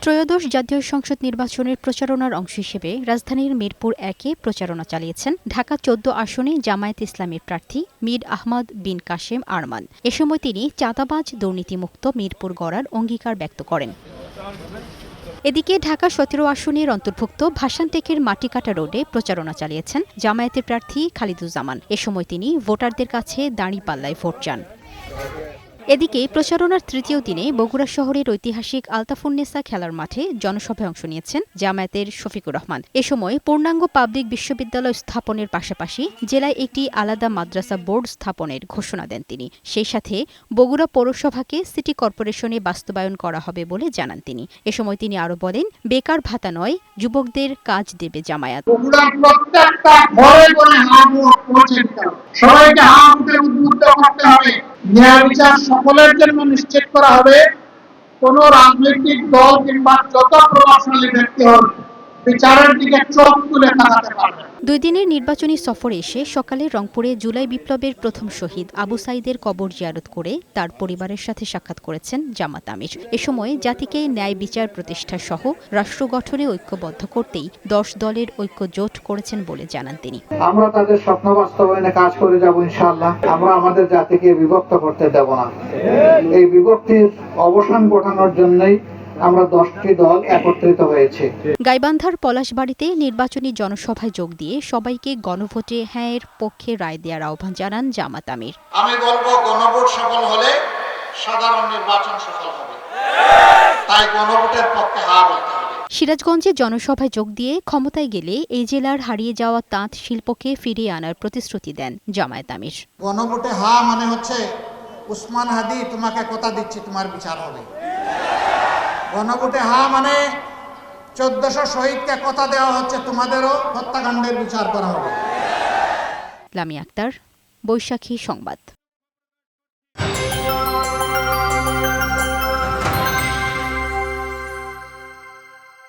ত্রয়োদশ জাতীয় সংসদ নির্বাচনের প্রচারণার অংশ হিসেবে রাজধানীর মিরপুর ১-এ প্রচারণা চালিয়েছেন ঢাকা ১৪ আসনে জামায়াতে ইসলামীর প্রার্থী মীর আহমদ বিন কাশেম আরমান। এ সময় তিনি চাঁদাবাজ দুর্নীতিমুক্ত মিরপুর গড়ার অঙ্গীকার ব্যক্ত করেন। এদিকে ঢাকা ১৭ আসনের অন্তর্ভুক্ত ভাসানটেকের মাটিকাটা রোডে প্রচারণা চালিয়েছেন জামায়াতের প্রার্থী খালিদুজ্জামান। এ সময় তিনি ভোটারদের কাছে দাঁড়িপাল্লায় ভোট চান। এদিকে প্রচারণার তৃতীয় দিনে বগুড়া শহরের ঐতিহাসিক আলতাফুন্নেসা খেলার মাঠে জনসভায় অংশ নিয়েছেন জামায়াতের শফিকুর রহমান। এ সময় পূর্ণাঙ্গ পাবলিক বিশ্ববিদ্যালয় স্থাপনের পাশাপাশি জেলায় একটি আলাদা মাদ্রাসা বোর্ড স্থাপনের ঘোষণা দেন তিনি। সেই সাথে বগুড়া পৌরসভাকে সিটি কর্পোরেশনে বাস্তবায়ন করা হবে বলে জানান তিনি। এ সময় তিনি আরো বলেন, বেকার ভাতা নয়, যুবকদের কাজ দেবে জামায়াত। ন্যায় বিচার সকলের জন্য নিশ্চিত করা হবে। কোন রাজনৈতিক দল কিংবা যত প্রভাবশালী ব্যক্তি হন বিচারের দিকে চোখ তুলে তাকাতে পারবে। ২ দিনের নির্বাচনী সফরে এসে সকালে রংপুরে জুলাই বিপ্লবের প্রথম শহীদ আবু সাঈদের কবর জিয়ারত করে তার পরিবারের সাথে সাক্ষাৎ করেছেন জামাত আমির। এ সময় জাতিকে ন্যায় বিচার প্রতিষ্ঠা সহ রাষ্ট্র গঠনে ঐক্যবদ্ধ করতেই ১০ দলের ঐক্য জোট করেছেন বলে জানান তিনি। আমরা তাদের স্বপ্ন বাস্তবায়নে কাজ করে যাব ইনশাআল্লাহ। আমরা আমাদের জাতিকে বিভক্ত করতে দেব না। এই বিভক্তির অবসান ঘটানোর জন্যই আমরা 10টি দল একত্রিত হয়েছে। গাইবান্ধার পলাশবাড়ীতে নির্বাচনী জনসভায় যোগ দিয়ে সবাইকে গণভোটে হ্যাঁ এর পক্ষে রায় দেওয়ার আহ্বান জানান জামাত আমির। আমি বলবো, গণভোট সফল হলে সাধারণ নির্বাচন সফল হবে, তাই গণভোটের পক্ষে হ্যাঁ বলতে হবে। সিরাজগঞ্জে জনসভায় যোগ দিয়ে ক্ষমতায় গেলে এই জেলার হারিয়ে যাওয়া তাঁত শিল্পকে ফিরিয়ে আনার প্রতিশ্রুতি দেন জামায়াত আমির। গণভোটে হ্যাঁ মানে হচ্ছে উসমান হাদি তোমাকে কথা দিচ্ছি তোমার বিচার হবে। গণভোটে হ্যাঁ মানে ১৪০০ শহীদকে কথা দেওয়া হচ্ছে তোমাদেরও হত্যাকাণ্ডের বিচার করা হবে। লামিয়া আক্তার, বৈশাখী সংবাদ।